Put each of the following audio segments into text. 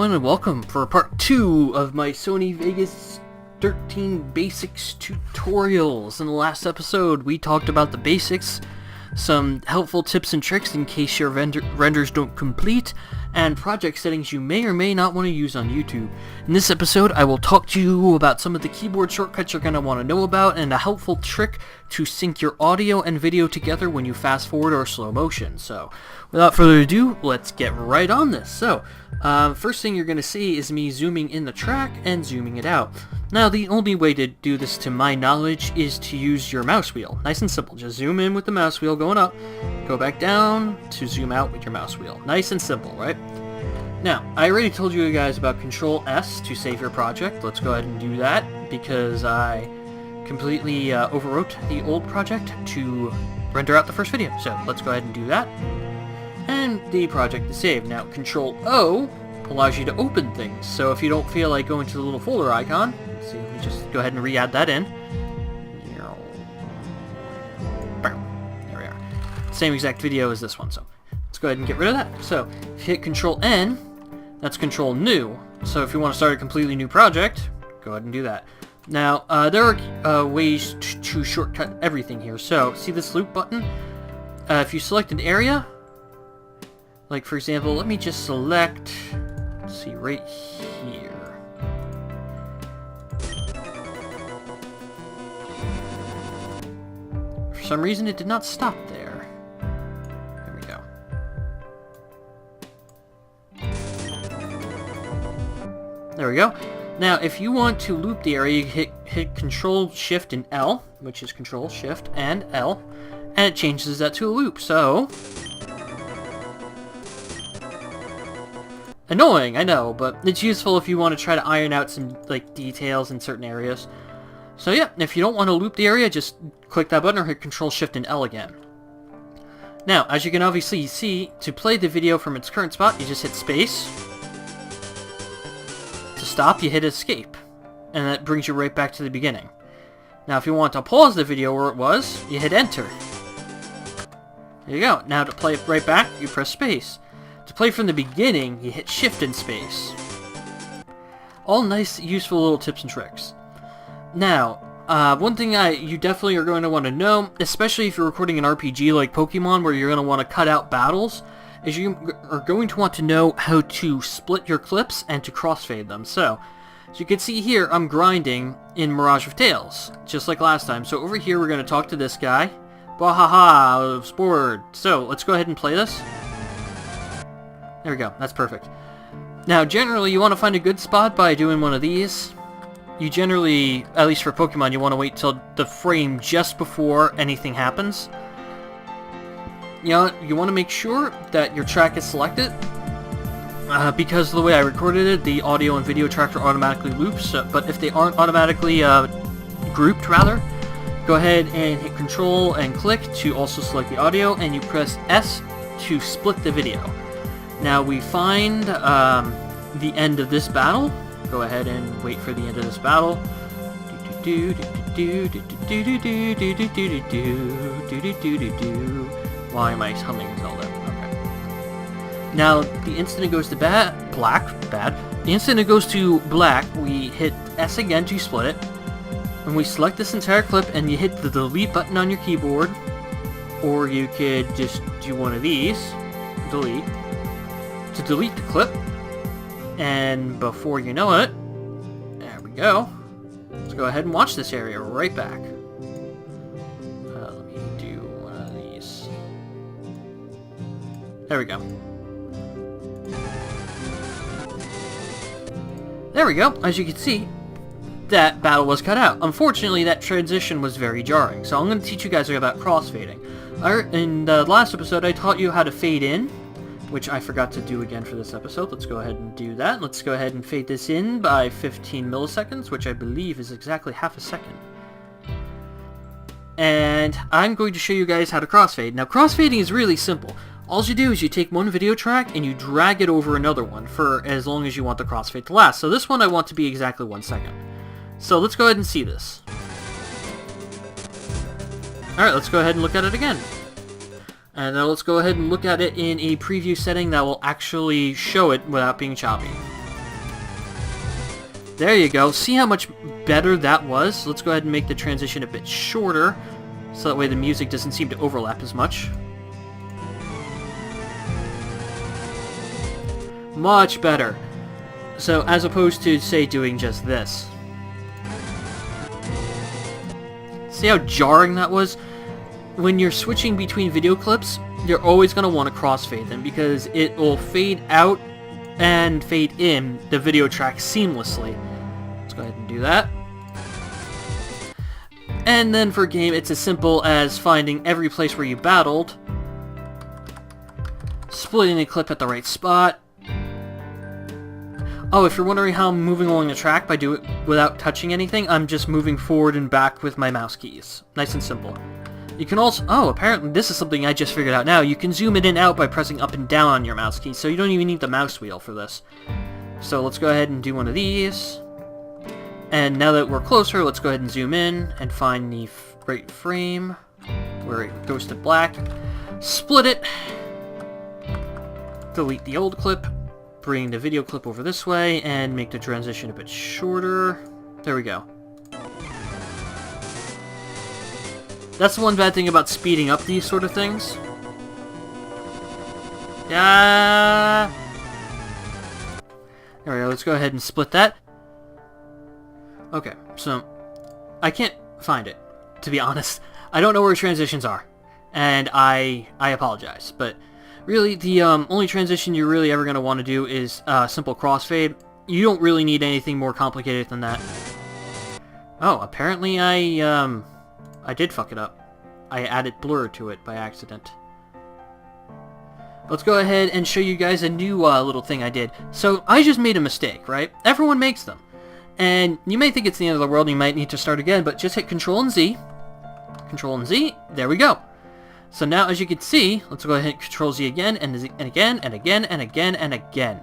everyone, and welcome for part 2 of my Sony Vegas 13 Basics tutorials. In the last episode, we talked about the basics, some helpful tips and tricks in case your renders don't complete, and project settings you may or may not want to use on YouTube. In this episode, I will talk to you about some of the keyboard shortcuts you're going to want to know about, and a helpful trick to sync your audio and video together when you fast forward or slow motion. So, without further ado, let's get right on this. So, first thing you're going to see is me zooming in the track and zooming it out. Now, the only way to do this, to my knowledge, is to use your mouse wheel. Nice and simple. Just zoom in with the mouse wheel going up, go back down to zoom out with your mouse wheel. Nice and simple, right? Now, I already told you guys about Control S to save your project. Let's go ahead and do that because I completely overwrote the old project to render out the first video. So, let's go ahead and do that. And the project is saved. Now, Control O allows you to open things. So if you don't feel like going to the little folder icon, let's see, let me just go ahead and re-add that in. There we are. Same exact video as this one, so let's go ahead and get rid of that. So if you hit Control N, that's Control New. So if you want to start a completely new project, go ahead and do that. Now, there are ways to shortcut everything here. So see this loop button? If you select an area, like for example, let me just select, let's see, right here. For some reason it did not stop there. There we go. There we go. Now if you want to loop the area, you hit Control Shift and L, which is Control Shift and L, and it changes that to a loop. So annoying, I know, but it's useful if you want to try to iron out some details in certain areas. So yeah, if you don't want to loop the area, just click that button or hit Control Shift and L again. Now, as you can obviously see, to play the video from its current spot, you just hit space. To stop, you hit escape, and that brings you right back to the beginning. Now, if you want to pause the video where it was, you hit enter. There you go. Now to play it right back, you press space. To play from the beginning, you hit shift and space. All nice, useful little tips and tricks. Now, one thing you definitely are going to want to know, especially if you're recording an RPG like Pokemon where you're going to want to cut out battles, is you are going to want to know how to split your clips and to crossfade them. So, as you can see here, I'm grinding in Mirage of Tales, just like last time. So over here, we're going to talk to this guy. Bahaha, sport. So, let's go ahead and play this. There we go, that's perfect. Now, generally, you want to find a good spot by doing one of these. You generally, at least for Pokemon, you want to wait till the frame just before anything happens. You know, you want to make sure that your track is selected. Because of the way I recorded it, the audio and video tracker automatically loops. But if they aren't automatically grouped, rather, go ahead and hit Control and click to also select the audio, and you press S to split the video. Now we find the end of this battle. Go ahead and wait for the end of this battle. Why am I humming Zelda? Okay. Now the instant it goes to The instant it goes to black, we hit S again to split it. And we select this entire clip, and you hit the delete button on your keyboard, or you could just do one of these, delete. To delete the clip, and before you know it, there we go. Let's go ahead and watch this area right back. Let me do one of these. There we go. There we go. As you can see, that battle was cut out. Unfortunately, that transition was very jarring, so I'm going to teach you guys about crossfading. In the last episode, I taught you how to fade in, which I forgot to do again for this episode. Let's go ahead and do that. Let's go ahead and fade this in by 15 milliseconds, which I believe is exactly half a second. And I'm going to show you guys how to crossfade. Now, crossfading is really simple. All you do is you take one video track and you drag it over another one for as long as you want the crossfade to last. So this one I want to be exactly 1 second. So let's go ahead and see this. Alright, let's go ahead and look at it again. And now let's go ahead and look at it in a preview setting that will actually show it without being choppy. There you go. See how much better that was? Let's go ahead and make the transition a bit shorter, so that way the music doesn't seem to overlap as much. Much better. So, as opposed to, say, doing just this. See how jarring that was? When you're switching between video clips, you're always going to want to crossfade them, because it will fade out and fade in the video track seamlessly. Let's go ahead and do that. And then for game, it's as simple as finding every place where you battled, splitting the clip at the right spot. Oh, if you're wondering how I'm moving along the track by doing it without touching anything, I'm just moving forward and back with my mouse keys. Nice and simple. You can also... Oh, apparently this is something I just figured out now. You can zoom it in and out by pressing up and down on your mouse keys, so you don't even need the mouse wheel for this. So let's go ahead and do one of these. And now that we're closer, let's go ahead and zoom in and find the right frame where it goes to black. Split it. Delete the old clip. Bring the video clip over this way and make the transition a bit shorter. There we go. That's the one bad thing about speeding up these sort of things. Yeah. There we go. Let's go ahead and split that. Okay, so I can't find it, to be honest. I don't know where transitions are, and I apologize, but really the only transition you're really ever going to want to do is simple crossfade. You don't really need anything more complicated than that. Oh, apparently I did fuck it up. I added blur to it by accident. Let's go ahead and show you guys a new little thing I did. So I just made a mistake, right? Everyone makes them. And you may think it's the end of the world and you might need to start again, but just hit Control and Z. Control and Z. There we go. So now, as you can see, let's go ahead and hit Control Z again, and again, and again, and again, and again.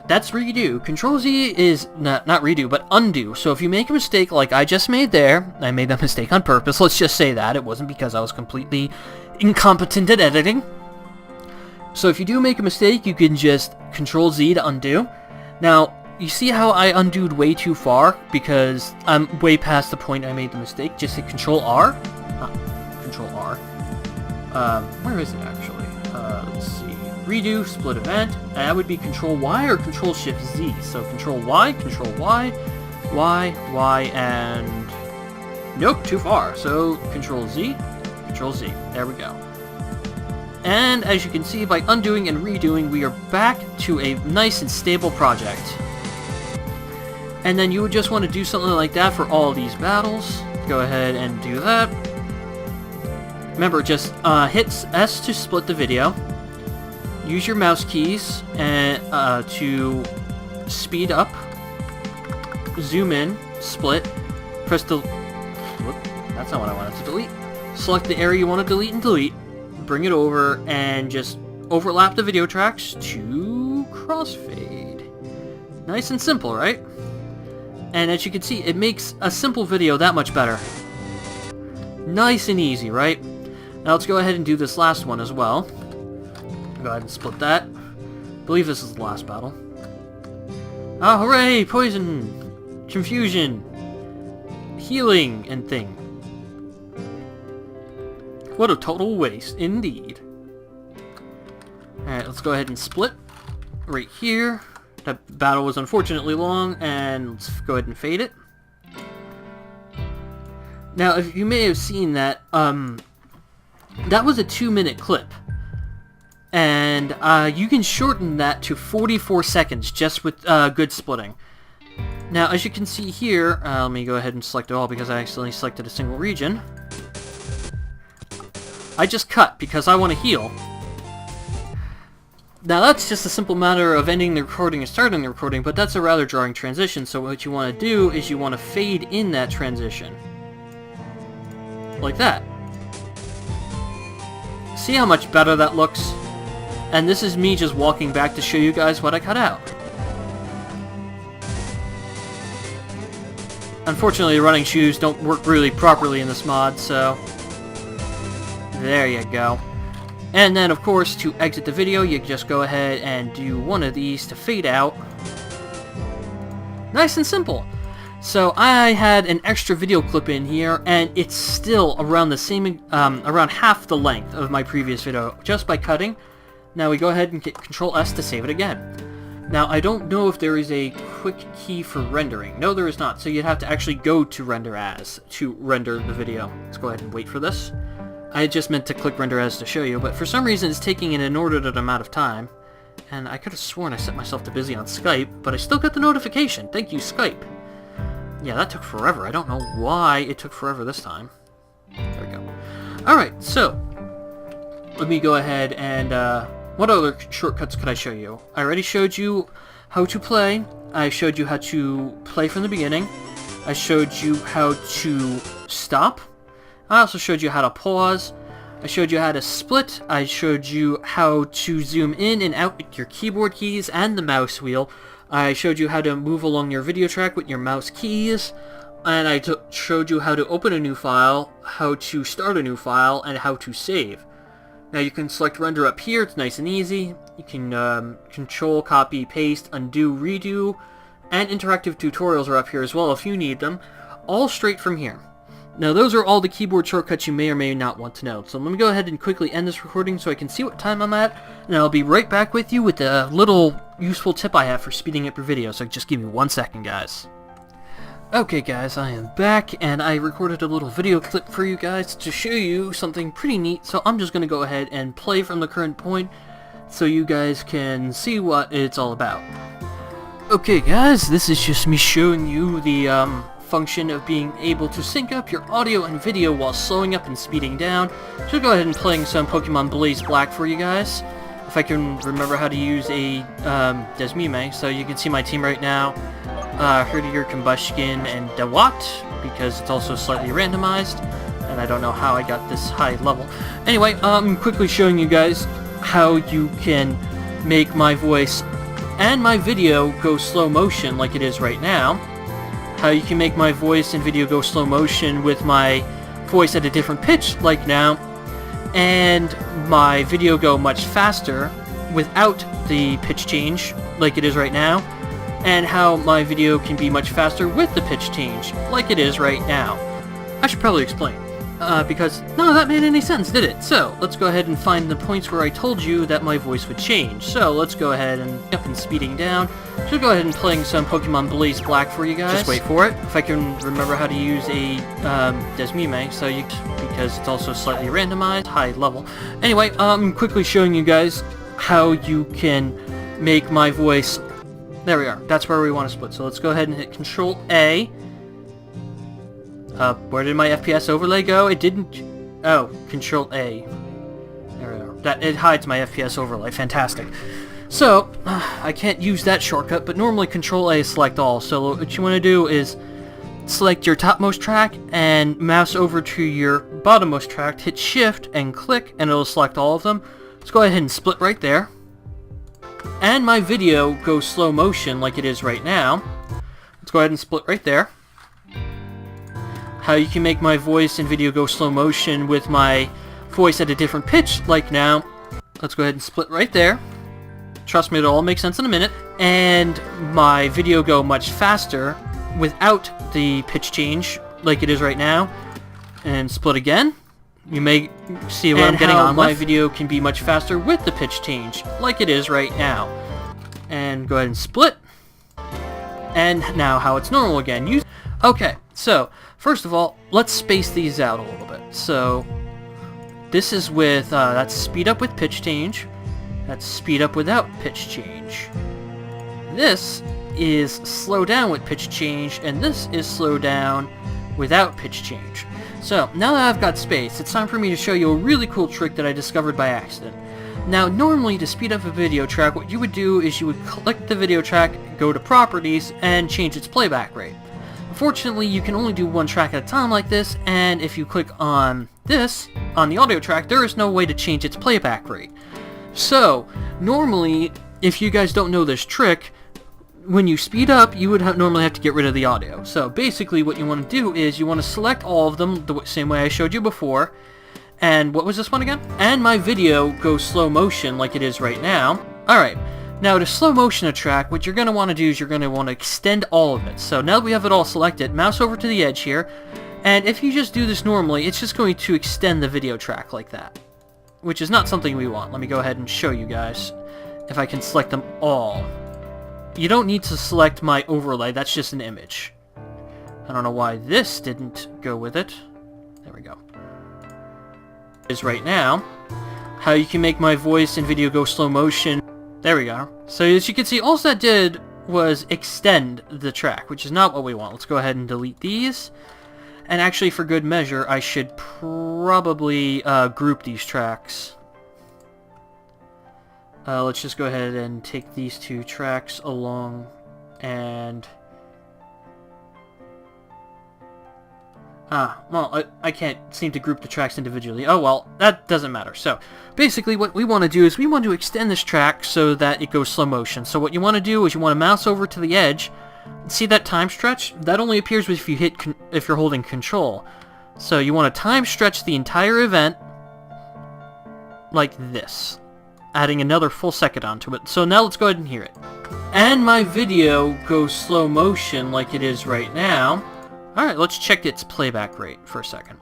That's redo. Control Z is not redo, but undo. So if you make a mistake like I just made there, I made that mistake on purpose, let's just say that. It wasn't because I was completely incompetent at editing. So if you do make a mistake, you can just Control Z to undo. Now, you see how I undoed way too far? Because I'm way past the point I made the mistake. Just hit Control R. Control R. Where is it actually? Let's see. Redo, split event. That would be Control Y or Control Shift Z. So Control Y, Y, and... Nope, too far. So Control Z, Control Z. There we go. And as you can see, by undoing and redoing, we are back to a nice and stable project. And then you would just want to do something like that for all these battles. Go ahead and do that. Remember, just hit S to split the video. Use your mouse keys and to speed up, zoom in, split, press the... Whoop, that's not what I wanted to delete. Select the area you want to delete and delete. Bring it over and just overlap the video tracks to crossfade. Nice and simple, right? And as you can see, it makes a simple video that much better. Nice and easy, right? Now let's go ahead and do this last one as well. Go ahead and split that. I believe this is the last battle. Ah, hooray! Poison! Confusion! Healing and thing. What a total waste, indeed. Alright, let's go ahead and split. Right here. That battle was unfortunately long, and let's go ahead and fade it. Now, if you may have seen that, that was a 2-minute clip. And you can shorten that to 44 seconds just with good splitting. Now, as you can see here, let me go ahead and select it all because I accidentally selected a single region. I just cut because I want to heal. Now that's just a simple matter of ending the recording and starting the recording, but that's a rather jarring transition, so what you want to do is you want to fade in that transition. Like that. See how much better that looks? And this is me just walking back to show you guys what I cut out. Unfortunately, the running shoes don't work really properly in this mod, so... There you go. And then, of course, to exit the video, you just go ahead and do one of these to fade out. Nice and simple. So I had an extra video clip in here, and it's still around the same, around half the length of my previous video, just by cutting. Now we go ahead and hit Control S to save it again. Now I don't know if there is a quick key for rendering. No, there is not, so you'd have to actually go to Render As to render the video. Let's go ahead and wait for this. I just meant to click Render As to show you, but for some reason it's taking an inordinate amount of time. And I could have sworn I set myself to busy on Skype, but I still got the notification. Thank you, Skype. Yeah, that took forever. I don't know why it took forever this time. There we go. Alright, so let me go ahead and, what other shortcuts could I show you? I already showed you how to play. I showed you how to play from the beginning. I showed you how to stop. I also showed you how to pause. I showed you how to split. I showed you how to zoom in and out with your keyboard keys and the mouse wheel. I showed you how to move along your video track with your mouse keys. And I showed you how to open a new file, how to start a new file, and how to save. Now you can select render up here. It's nice and easy. You can control, copy, paste, undo, redo, and interactive tutorials are up here as well if you need them. All straight from here. Now those are all the keyboard shortcuts you may or may not want to know. So let me go ahead and quickly end this recording so I can see what time I'm at, and I'll be right back with you with a little useful tip I have for speeding up your video. So just give me 1 second, guys. Okay guys, I am back, and I recorded a little video clip for you guys to show you something pretty neat, so I'm just going to go ahead and play from the current point so you guys can see what it's all about. Okay guys, this is just me showing you the function of being able to sync up your audio and video while slowing up and speeding down. So go ahead and playing some Pokemon Blaze Black for you guys. If I can remember how to use a Desmime, so you can see my team right now. Herdier, Combustion, and Dewat, because it's also slightly randomized, and I don't know how I got this high level. Anyway, I'm quickly showing you guys how you can make my voice and my video go slow motion like it is right now. How you can make my voice and video go slow motion with my voice at a different pitch like now, and my video go much faster without the pitch change like it is right now, and how my video can be much faster with the pitch change like it is right now. I should probably explain, because none of that made any sense, did it? So let's go ahead and find the points where I told you that my voice would change. So let's go ahead and up and speeding down. So go ahead and playing some Pokemon Blaze Black for you guys. Just wait for it. If I can remember how to use a Desmime, so because it's also slightly randomized, high level. Anyway, I'm quickly showing you guys how you can make my voice. There we are. That's where we want to split. So let's go ahead and hit Control A. Where did my FPS overlay go? It didn't. Oh, Control A. There we are. It hides my FPS overlay. Fantastic. So, I can't use that shortcut, but normally Control A is select all. So what you want to do is select your topmost track and mouse over to your bottommost track, hit Shift and click, and it'll select all of them. Let's go ahead and split right there. And my video goes slow motion like it is right now. Let's go ahead and split right there. How you can make my voice and video go slow motion with my voice at a different pitch like now. Let's go ahead and split right there. Trust me, it'll all make sense in a minute. And my video go much faster without the pitch change like it is right now. And split again. You may see what I'm getting on with. My video can be much faster with the pitch change like it is right now. And go ahead and split. And now how it's normal again. Okay, so first of all, let's space these out a little bit. So this is with, that's speed up with pitch change. That's speed up without pitch change. This is slow down with pitch change, and this is slow down without pitch change. So now that I've got space, it's time for me to show you a really cool trick that I discovered by accident. Now normally to speed up a video track, what you would do is you would click the video track, go to properties, and change its playback rate. Unfortunately, you can only do one track at a time like this, and if you click on this, on the audio track, there is no way to change its playback rate. So, normally, if you guys don't know this trick, when you speed up, you would normally have to get rid of the audio. So basically what you want to do is you want to select all of them the same way I showed you before. And what was this one again? And my video goes slow motion like it is right now. Alright, Now to slow motion a track, what you're going to want to do is you're going to want to extend all of it. So now that we have it all selected, mouse over to the edge here, and if you just do this normally, it's just going to extend the video track like that, which is not something we want. Let me go ahead and show you guys if I can select them all. You don't need to select my overlay, that's just an image. I don't know why this didn't go with it. There we go. Is right now how you can make my voice and video go slow motion. There we go. So as you can see, all that did was extend the track, which is not what we want. Let's go ahead and delete these. And actually, for good measure, I should probably group these tracks. Let's just go ahead and take these two tracks along and... well, I can't seem to group the tracks individually. Oh, well, that doesn't matter. So, basically what we want to do is we want to extend this track so that it goes slow motion. So what you want to do is you want to mouse over to the edge. See that time stretch? That only appears if you if you're holding control. So you want to time stretch the entire event like this, adding another full second onto it. So now let's go ahead and hear it. And my video goes slow motion like it is right now. Alright, let's check its playback rate for a second.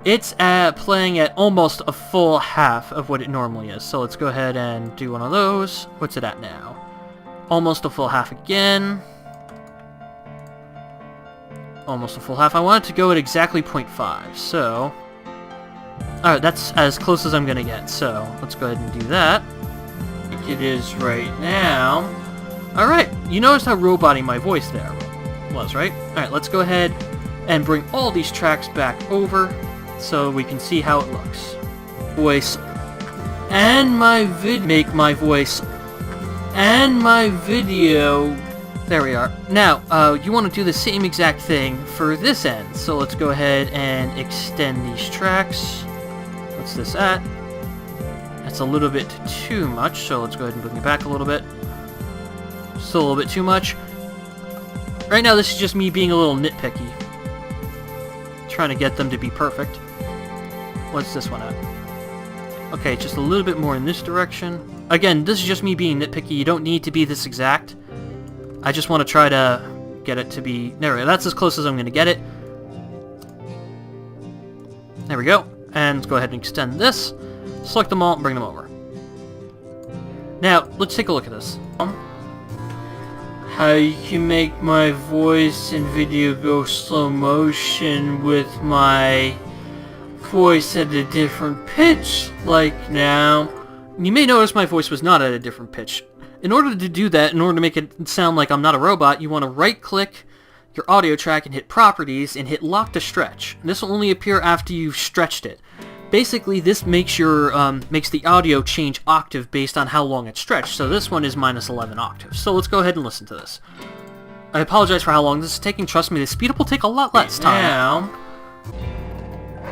It's playing at almost a full half of what it normally is. So let's go ahead and do one of those. What's it at now? Almost a full half again. Almost a full half. I want it to go at exactly 0.5, so... Alright, that's as close as I'm gonna get, so let's go ahead and do that. Like it is right now. Alright, you noticed how robot-y my voice there was, right? Alright, let's go ahead and bring all these tracks back over so we can see how it looks. Voice and my make my voice and my video. There we are. Now, you want to do the same exact thing for this end. So let's go ahead and extend these tracks. What's this at? That's a little bit too much, so let's go ahead and bring it back a little bit. Still a little bit too much. Right now, this is just me being a little nitpicky. Trying to get them to be perfect. What's this one at? Okay, just a little bit more in this direction. Again, this is just me being nitpicky. You don't need to be this exact. I just want to try to get it to be... There we go. That's as close as I'm going to get it. There we go. And let's go ahead and extend this. Select them all and bring them over. Now, let's take a look at this. How you can make my voice and video go slow motion with my voice at a different pitch, like now. You may notice my voice was not at a different pitch. In order to do that, in order to make it sound like I'm not a robot, you want to right-click your audio track and hit Properties and hit Lock to Stretch. This will only appear after you've stretched it. Basically, this makes your makes the audio change octave based on how long it's stretched. So this one is minus 11 octaves. So let's go ahead and listen to this. I apologize for how long this is taking. Trust me, the speed up will take a lot less time. Now,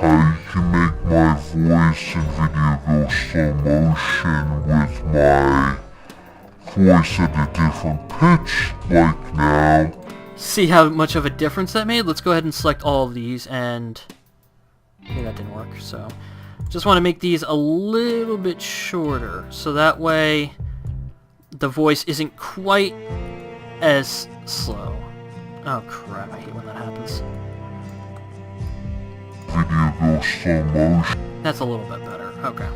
how you can make my voice and video go slow motion with my voice at a different pitch, like now. See how much of a difference that made? Let's go ahead and select all of these, and okay, that didn't work, so just want to make these a little bit shorter, so that way the voice isn't quite as slow. Oh crap, I hate when that happens. Video goes slow motion. That's a little bit better. Okay.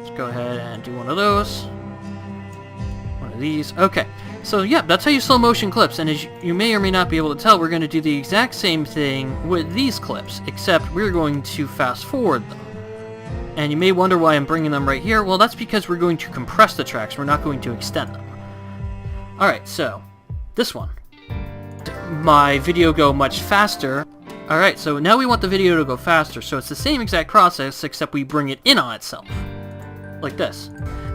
Let's go ahead and do one of those. One of these. Okay. So yeah, that's how you slow motion clips, and as you may or may not be able to tell, we're going to do the exact same thing with these clips, except we're going to fast forward them. And you may wonder why I'm bringing them right here. Well, that's because we're going to compress the tracks. We're not going to extend them. Alright, so this one. My video go much faster. Alright, so now we want the video to go faster, so it's the same exact process, except we bring it in on itself. Like this.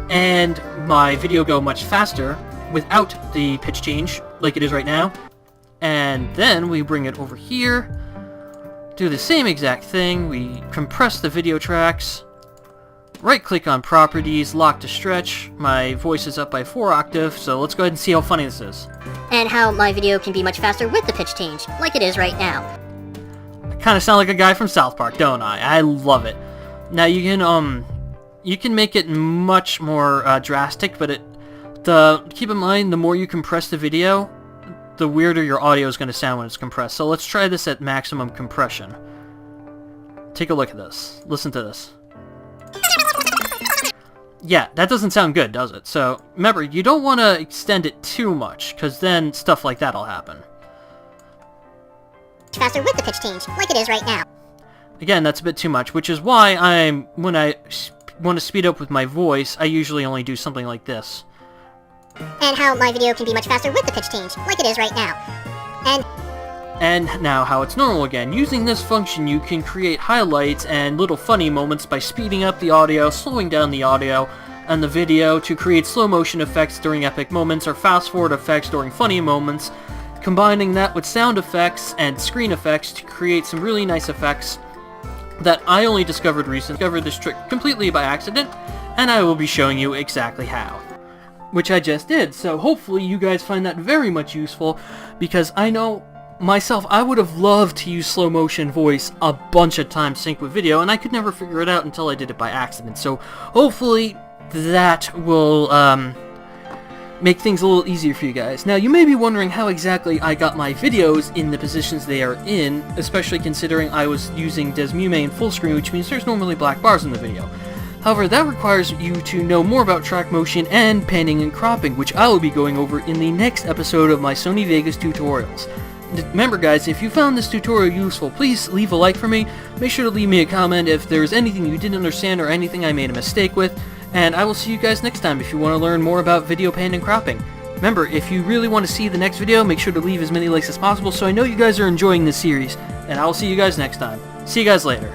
And my video go much faster without the pitch change, like it is right now. And then we bring it over here, do the same exact thing, we compress the video tracks, right-click on Properties, Lock to Stretch. My voice is up by 4 octaves, so let's go ahead and see how funny this is. And how my video can be much faster with the pitch change, like it is right now. I kind of sound like a guy from South Park, don't I? I love it. Now you can make it much more drastic, but keep in mind, the more you compress the video, the weirder your audio is going to sound when it's compressed. So let's try this at maximum compression. Take a look at this. Listen to this. Yeah, that doesn't sound good, does it? So, remember, you don't want to extend it too much, because then stuff like that'll happen. Faster with the pitch change, like it is right now. Again, that's a bit too much, which is why when I want to speed up with my voice, I usually only do something like this. And how my video can be much faster with the pitch change, like it is right now. And now how it's normal again. Using this function, you can create highlights and little funny moments by speeding up the audio, slowing down the audio and the video to create slow motion effects during epic moments or fast forward effects during funny moments, combining that with sound effects and screen effects to create some really nice effects that I only discovered recently. Discovered this trick completely by accident, and I will be showing you exactly how. Which I just did, so hopefully you guys find that very much useful, because I know myself, I would have loved to use slow motion voice a bunch of times sync with video, and I could never figure it out until I did it by accident. So hopefully that will make things a little easier for you guys. Now, you may be wondering how exactly I got my videos in the positions they are in, especially considering I was using Desmume in full screen, which means there's normally black bars in the video. However, that requires you to know more about track motion and panning and cropping, which I will be going over in the next episode of my Sony Vegas tutorials. Remember guys, if you found this tutorial useful, please leave a like for me. Make sure to leave me a comment if there's anything you didn't understand or anything I made a mistake with. And I will see you guys next time if you want to learn more about video pan and cropping. Remember, if you really want to see the next video, make sure to leave as many likes as possible so I know you guys are enjoying this series. And I will see you guys next time. See you guys later.